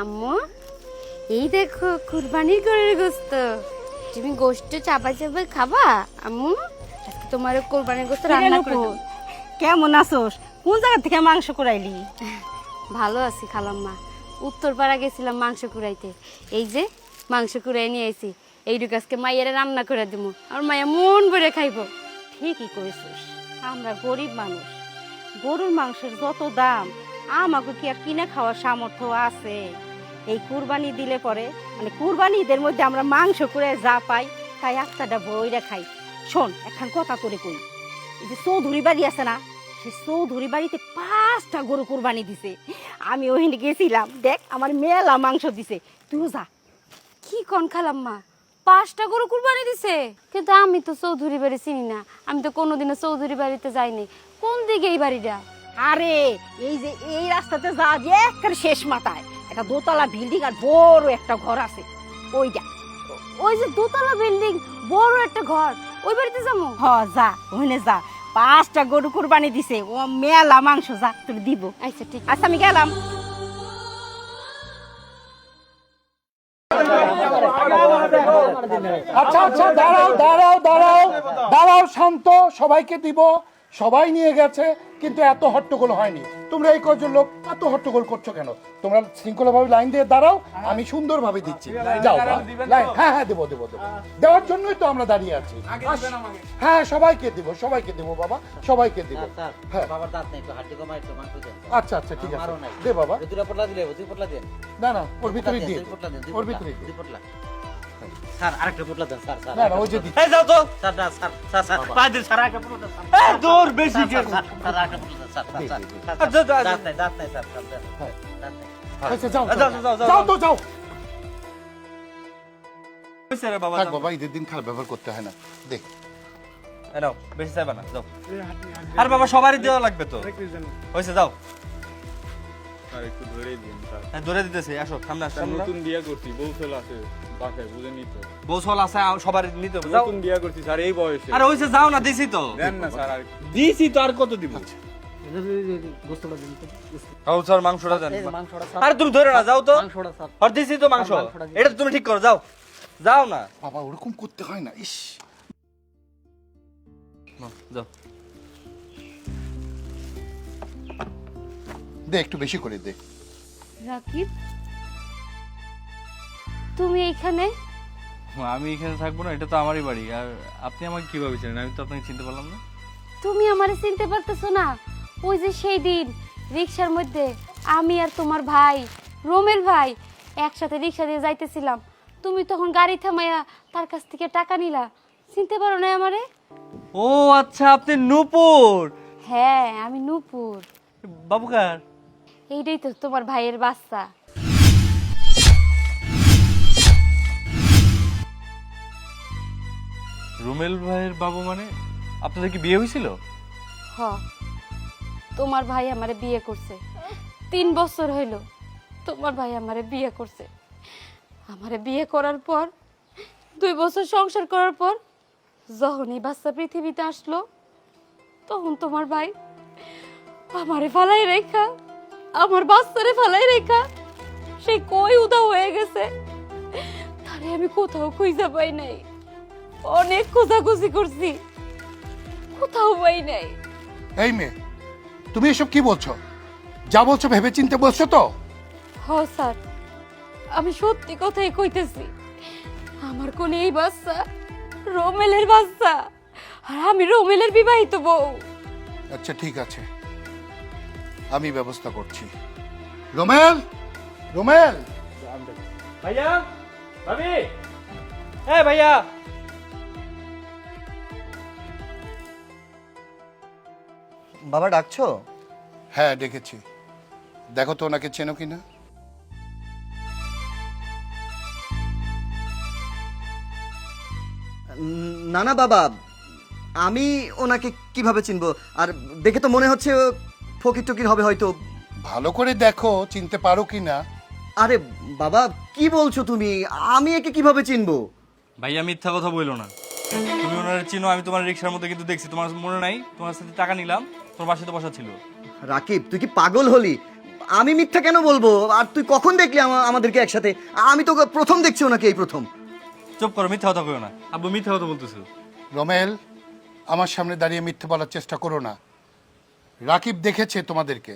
আম্মু এই দেখো কুরবানির গরুর গোশত। তুমি গোশত চাপা চাপা খাবা আম্মু? আজকে তোমার কুরবানির গোশত রান্না করে দেব। কেমন আছোস? কোন জায়গা থেকে মাংস কুড়াইলি? ভালো আছি খালাম্মা। উত্তরপাড়া গেছিলাম মাংস কুড়াইতে, এই যে মাংস কুড়াই নিয়ে আইছি। এইটুকু আজকে মাইয়ারে রান্না করে দিব, আর মাইয়া মন ভরে খাইবো। ঠিকই করেছিস, আমরা গরিব মানুষ, গরুর মাংসের যত দাম, আমাকে কি আর কিনে খাওয়ার সামর্থ্য আছে? এই কুরবানি দিলে পরে মানে কুরবানি ঈদের মধ্যে আমরা মাংস করে যা পাই তাই একটাটা বইরা খাই। শোন, এখন কথা করে কই, এই যে চৌধুরী বাড়ি আছে না, সেই চৌধুরী বাড়িতে 5টা গরু কুরবানি দিছে। আমি ওখানে গেছিলাম, দেখ আমার মেলা মাংস দিছে, তুইও যা। কি কোন খালাম্মা, 5টা গরু কুরবানি দিছে? কিন্তু আমি তো চৌধুরী বাড়ি চিনি না, আমি তো কোনোদিনও চৌধুরী বাড়িতে যাইনি। কোন দিকে এই বাড়িটা? আরে এই যে এই রাস্তাতে যা দিয়ে একেবারে শেষ মাথায় একটা দোতলা বিল্ডিং আর বড় একটা ঘর আছে, ওইটা। ওই যে দোতলা বিল্ডিং, বড় একটা ঘর, ওই বাড়িতে যাবো? হ যা, ওখানে যা। 5টা গরু কুরবানি দিছে, ও মেলা মাংস, যা তোর দিব। আচ্ছা ঠিক আচ্ছা আমি গেলাম। আচ্ছা আচ্ছা, দাঁড়াও দাঁড়াও দাঁড়াও দাঁড়াও, শান্ত। সবাইকে দিব, সবাই নিয়ে গেছে, কিন্তু এত হট্টগোল হয়নি। তোমরা এই কজন লোক এত হট্টগোল করছো কেন? তোমরা শৃঙ্খলাভাবে লাইন দিয়ে দাঁড়াও, আমি সুন্দরভাবে দিচ্ছি। যাও লাইন। হ্যাঁ হ্যাঁ, দেবো দেবো দেবো, দেওয়ার জন্যই তো আমরা দাঁড়িয়ে আছি। হ্যাঁ সবাইকে দিব, সবাইকে দিব বাবা, সবাইকে দিব। হ্যাঁ আচ্ছা আচ্ছা, ঠিক আছে, দে বাবা। না না, ওর ভিতরে দিয়ে, ওর ভিতরে দিয়ে। স্যার আরেকটা পোটলা দেন স্যার। না না, ওই যে দিচ্ছি। এই যাও তো স্যার, না স্যার স্যার স্যার পাঁচ দিন স্যার আরেকটা পোটলা দেন। এই দূর বেশি কে স্যার আরেকটা পোটলা দেন স্যার স্যার। দাঁত নাই স্যার স্যার দাঁত নাই। আচ্ছা যাও যাও, যাও, যাও, যাও তো যাও। কইছে রে বাবা। থাক বাবা, ঈদের দিন খারাপ ব্যবহার করতে হয় না। দেখ এই নাও, বেশি চাইবা না, যাও। আর বাবা সবারই দেওয়া লাগবে তো। হইছে, যাও। আর একটু ধরেই দিন স্যার। হ্যাঁ ধরে দিতেছি, আসো সামনে আসো। নতুন বিয়া করছি, বউ ছেলে আছে বাসায়, বুঝেনি তো। বৌসল আছে, সবারই নিতে হবে, যাও। নতুন বিয়া করছি স্যার এই বয়সে। আরে হইছে, যাও না, দিছি তো। দেন না স্যার, আর দিছি তো, আর কত দিব? আও স্যার, মাংসটা দেন। আরে তুমি ধরে না, যাও তো। আর দিছি তো মাংস, এটা তুমি ঠিক করো, যাও। যাও না বাবা, ওরকম করতে হয় না। ইস, যাও। দে একটু বেশি করে দে। রাকিব, তুমি এখানে? আমি এখানে থাকবো না, এটা তো আমারই বাড়ি। আর আপনি আমাকে কিভাবে চেনেন? আমি তো আপনাকে চিনতে পারলাম না। তুমি আমারে চিনতে পারতেছো না? ওই যে সেই দিন রিক্সার মধ্যে আমি আর তোমার ভাই রোমেল ভাই একসাথে রিক্সা দিয়ে যাইতেছিলাম, তুমি তখন গাড়ি থামাইয়া তার কাছ থেকে টাকা নিলা। চিনতে পারো না আমারে? ও আচ্ছা, আপনি নূপুর। হ্যাঁ, আমি নূপুর। বাবুকার এইটাই তো তোমার ভাইয়ের বাচ্চা। রুমেল ভাইয়ের বাবু মানে? আপনাদের কি বিয়ে হয়েছিল? হ, তোমার ভাই আমারে বিয়ে করছে। 3 বছর হইল তোমার ভাই আমারে বিয়ে করছে। আমারে বিয়ে করার পর 2 বছর সংসার করার পর যখনই বাচ্চা পৃথিবীতে আসলো, তখন তোমার ভাই আমারে ফালাই রেখা, আমার বাচ্চারে ফালাই রেখা সে কই উধাও হয়ে গেছে। তারে আমি কোথাও খুঁজে পাই নাই, অনেক খোঁজাখুঁজি করছি, কোথাও পাই নাই। এই মেয়ে, তুমি এসব কি বলছো? যা বলছো ভেবে চিন্তে বলছো তো? হ স্যার, আমি সত্যি কথাই কইতেছি। আমার কোন এই বাচ্চা রোমেলের বাচ্চা, আর আমি রোমেলের বিবাহিত বউ। আচ্ছা ঠিক আছে, আমি ব্যবস্থা করছি। রোমেল, রোমেল, ভাইয়া, ভাবি, এই ভাইয়া। বাবা ডাকছো? হ্যাঁ ডেকেছি। দেখো তো ওনাকে চেনো কিনা। না না বাবা, আমি ওনাকে কিভাবে চিনবো? আর দেখে তো মনে হচ্ছে ফকির টকির হবে হয়তো। ভালো করে দেখো চিনতে পারো কিনা। আরে বাবা, কি বলছো তুমি? আমি একে কিভাবে চিনবো? ভাইয়া মিথ্যা কথা বইলো না। তুমি ওনারে চিনো, আমি তোমার রিক্সার মধ্যে কিন্তু দেখছি। তোমার মনে নাই? তোমার সাথে টাকা নিলাম, তোমার বাসাতে বসা ছিল। রাকিব, তুই কি পাগল হলি? আমি মিথ্যা কেন বলবো? আর তুই কখন দেখলি আমাদেরকে একসাথে? আমি তো প্রথম দেখছি ওনাকে, এই প্রথম। চুপ করো, মিথ্যা কথা কইও না। আব্বু মিথ্যা কথা বলতেছো। রমেল, আমার সামনে দাঁড়িয়ে মিথ্যে বলার চেষ্টা করো না। রাকিব দেখেছে তোমাদেরকে,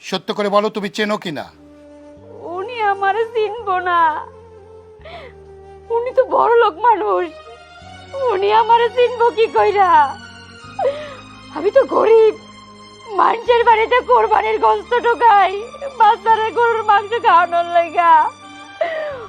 সত্য করে বলো তুমি চেনো কিনা? উনি আমারে চিনবো না, উনি তো বড় লোক মানুষ, উনি আমারে চিনবো কি কইরা? আমি তো গরিব, মানুষের বাড়িতে কোরবানির গোশত ঢোকাই বাচ্চারে গরুর মাংস খাওয়ানোর লাইগা।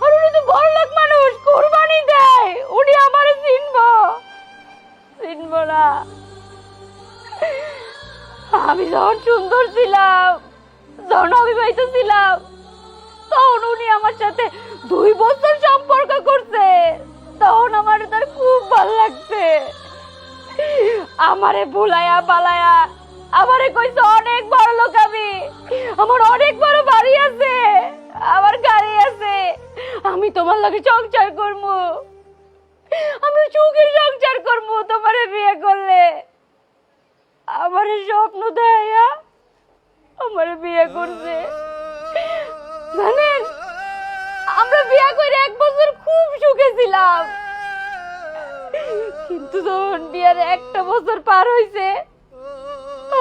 আর উনি তো বড় লোক মানুষ, কোরবানি দেয়, উনি আমারে চিনবো? চিনবো না। আমি যখন সুন্দর ছিলাম, যখন অবিবাহিত ছিলাম, তখন উনি আমার সাথে 2 বছর সম্পর্ক করছে, তখন আমার তার খুব ভালো লাগছে। আমারে ভুলায়া পালায়া আমারে কইছে অনেক বড় লোক আমি, আমার অনেক বড় বাড়ি আছে, আমার গাড়ি আছে, আমি তোমার লগে সংসার করবো, আমি সুখের সংসার করবো তোমারে বিয়ে করলে। আমারে স্বপ্ন দেয়া আমারে বিয়ে করছে। জানেন, আমরা বিয়ে করে 1 বছর খুব সুখে ছিলাম, কিন্তু যখন বিয়ের 1টা বছর পার হইছে,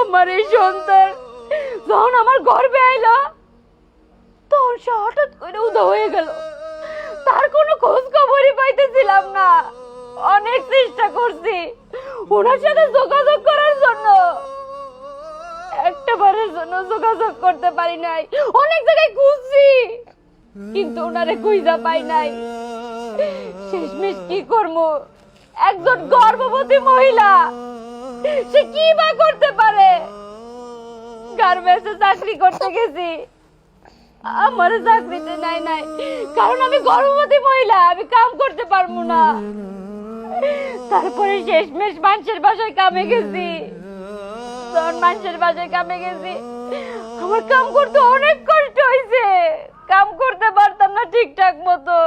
আমার এই সন্তান যখন আমার গর্ভে আইলো, তখন সে হঠাৎ করে উদা হয়ে গেল। তার কোনো খোঁজ খবরই পাইতেছিলাম না। অনেক চেষ্টা করছি ওনার সাথে যোগাযোগ করার জন্য, একটা বারের জন্য যোগাযোগ করতে পারি নাই। অনেক জায়গায় খুঁজছি, কিন্তু ওনারে খুঁজা পাই নাই। শেষমেশ কি করবো? একজন গর্ভবতী মহিলা, সে কি বা করতে পারে? গার্মেন্টসে চাকরি করতে গেছি, আমার চাকরিতে নাই, কারণ আমি গর্ভবতী মহিলা, আমি কাম করতে পারবো না। তারপরে শেষমেশ মানুষের বাসায় কামে গেছি। যখন মানুষের বাসায় কামে গেছি, আমার কাম করতে অনেক কষ্ট হয়েছে, কাম করতে পারতাম না ঠিকঠাক মতো।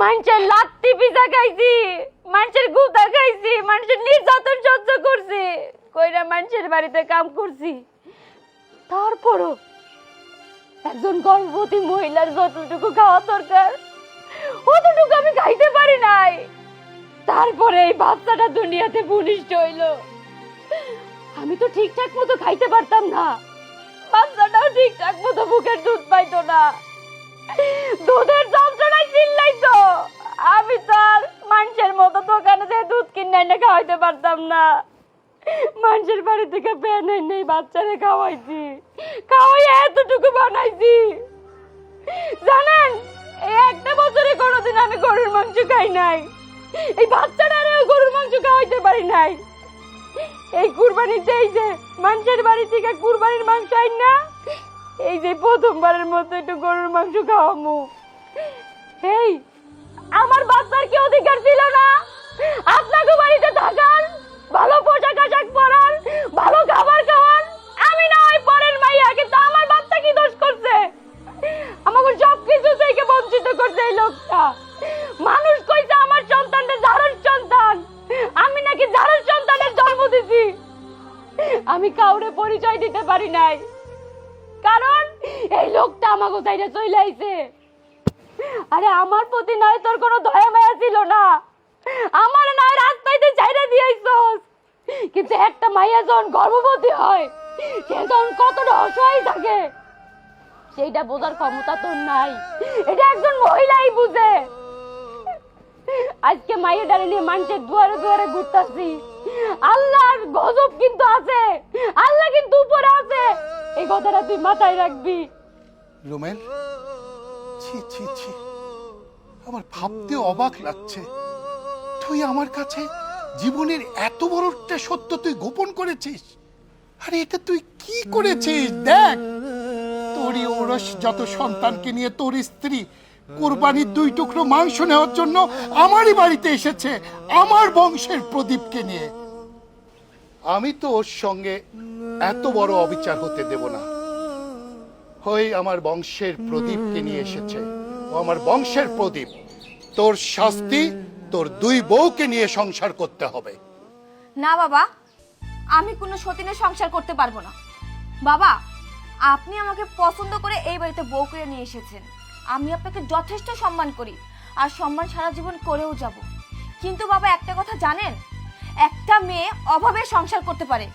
মানুষের লাত্তি পিজা খাইছি, মানুষের গুতা খাইছি, মানুষের নির্যাতন সহ্য করছি, কইরা মানুষের বাড়িতে কাম করছি। তারপরও একজন গর্ভবতী মহিলার যতটুকু খাওয়া দরকার অতটুকু আমি খাইতে পারি নাই। তারপরে এই বাচ্চাটা দুনিয়াতে ভূমিষ্ঠ হইলো। আমি তো ঠিকঠাক মতো খাইতে পারতাম না, বাচ্চাটাও ঠিকঠাক মতো বুকের দুধ পাইতো না, দুধের যন্ত্রণায় চিল্লাইতো। আমি তো আর মানুষের মতো দোকানে যে দুধ কিনে এনে খাওয়াইতে পারতাম না। মানুষের বাড়ি থেকে পেয়ে নেই বাচ্চারে খাওয়াইছি, খাওয়াইয়া এতটুকু বানাইছি। জানেন, এই 1টা বছরে কোনোদিন আমি গরুর মাংস খাই নাই, এই বাচ্চাটারেও গরুর মাংস খাওয়াইতে পারি নাই। এই কুরবানিতে এই যে মানুষের বাড়ি থেকে কুরবানির মাংস আইন না, এই যে প্রথমবারের মতো একটু গরুর মাংস খাওয়ামু। এই আমার বাচ্চার কি অধিকার ছিল না আপনাকে বাড়িতে থাকার, ভালো পোশাক আশাক পরার, ভালো খাবার খাওয়ার? আমি না ওই পরের মাইয়া, কিন্তু আমার বাচ্চা কি দোষ করছে? আমাকে সবকিছু থেকে বঞ্চিত করছে এই লোকটা। মানুষ কইছে আমার সন্তানটা জারুর সন্তান, আমি নাকি জারুর সন্তানের জন্ম দিছি। আমি কাউরে পরিচয় দিতে পারি নাই, কারণ এই লোকটা আমাকে চাইতে চলে আইছে। আরে আমার প্রতি নয় তোর কোনো দয়া মায়া ছিল না, আমার নয় রাস্তাইতে চাইতে দিয়েছস, কিন্তু একটা মাইয়া যখন গর্ভবতী হয়, সে যখন কতটা অসহায় থাকে সেইটা বোঝার ক্ষমতা তোর নাই, এটা একজন মহিলাই বুঝে। আজকে মাইয়াটারে নিয়ে মানুষের দুয়ারে দুয়ারে ঘুরতাছি। আল্লাহর গজব কিন্তু আছে, আল্লাহ কিন্তু উপরে আছে, এই কথাটা তুই মাথায় রাখবি। রোমেল, ছি ছি ছি, আমার ভাবতে অবাক লাগছে, তুই আমার কাছে জীবনের এত বড় একটা সত্য তুই গোপন করেছিস। আরে এটা তুই কি করেছিস? দেখ, তোরই ওরস যত সন্তানকে নিয়ে তোর স্ত্রী কোরবানির 2 টুকরো মাংস নেওয়ার জন্য আমারই বাড়িতে এসেছে, আমার বংশের প্রদীপকে নিয়ে। আমি তো ওর সঙ্গে এত বড় অবিচার হতে দেব না। হই আমার বংশের প্রদীপকে নিয়ে এসেছে, ও আমার বংশের প্রদীপ। তোর শাস্তি তোর 2 বউকে নিয়ে সংসার করতে হবে। না বাবা, আমি কোনো সতীনের সংসার করতে পারবো না। বাবা, আপনি আমাকে পছন্দ করে এই বাড়িতে বউ করে নিয়ে এসেছেন। আমি আপনাকে যথেষ্ট সম্মান করি আর সম্মান সারা জীবন করেও যাব। কিন্তু বাবা একটা কথা জানেন, একটা মেয়ে অভাবে সংসার করতে পারে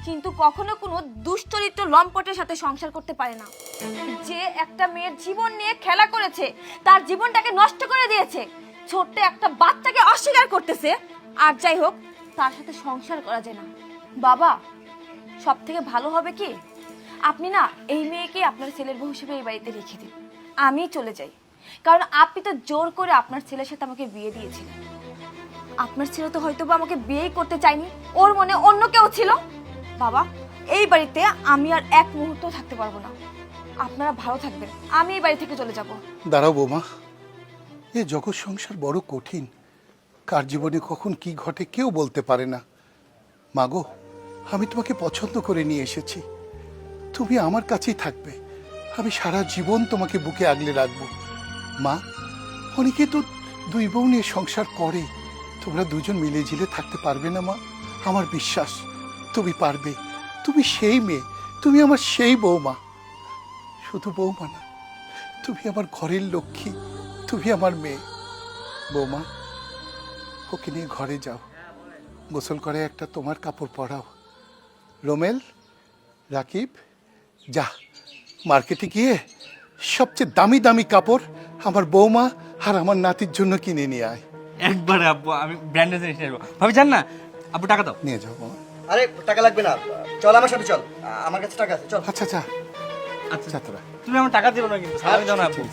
কিন্তু কখনো কোনো দুশ্চরিত্র লম্পটের সাথে সংসার করতে পারে না। যে একটা মেয়ের জীবন নিয়ে খেলা করেছে, তার জীবনটাকে নষ্ট করে দিয়েছে, ছোট্ট একটা বাচ্চাকে অস্বীকার করতেছে, আর যাই হোক তার সাথে সংসার করা যায় না। বাবা সব থেকে ভালো হবে কি আপনি না এই মেয়েকে আপনার ছেলের বউ হিসেবে এই বাড়িতে রেখে দিন, আমি চলে যাই। কারণ আপনি তো জোর করে আপনার ছেলের সাথে আমাকে বিয়ে দিয়েছিলেন। আপনার ছেলে তো হয়তো বা আমাকে বিয়েই করতে চায়নি, ওর মনে অন্য কেউ ছিল। বাবা এই বাড়িতে আমি আর এক মুহূর্ত থাকতে পারবো না। আপনারা ভালো থাকবেন, আমি এই বাড়ি থেকে চলে যাব। দাঁড়াও বৌমা, এ জগৎ সংসার বড় কঠিন, কার জীবনে কখন কি ঘটে কেউ বলতে পারে না। মাগো, আমি তোমাকে পছন্দ করে নিয়ে এসেছি, তুমি আমার কাছেই থাকবে, আমি সারা জীবন তোমাকে বুকে আগলে রাখবো। মা, অনেকে তো দুই বউ নিয়ে সংসার করে, তোমরা দুজন মিলে ঝিলে থাকতে পারবে না মা? আমার বিশ্বাস তুমি পারবে, তুমি সেই মেয়ে, তুমি আমার সেই বৌমা। শুধু বৌমা না, তুমি আমার ঘরের লক্ষ্মী, তুমি আমার মেয়ে। বৌমা, ওকে নিয়ে ঘরে যাও, গোসল করে একটা তোমার কাপড় পরাও। রোমেল, রাকিব, যা মার্কেটে গিয়ে সবচেয়ে দামি দামি কাপড় আমার বৌমা আর আমার নাতির জন্য কিনে নিয়ে আয়। একবারে আব্বু, আমি ব্র্যান্ডের জিনিস নিয়ে আসবো। ভাবি জান না, আব্বু টাকা দাও। নিয়ে যাও বাবা। আরে টাকা লাগবে না, চল আমার সাথে চল, আমার কাছে টাকা আছে, চল। আচ্ছা আচ্ছা আচ্ছা আচ্ছা তোরা তুমি আমার টাকা দিও না কিন্তু, সালামি দাও না আব্বু।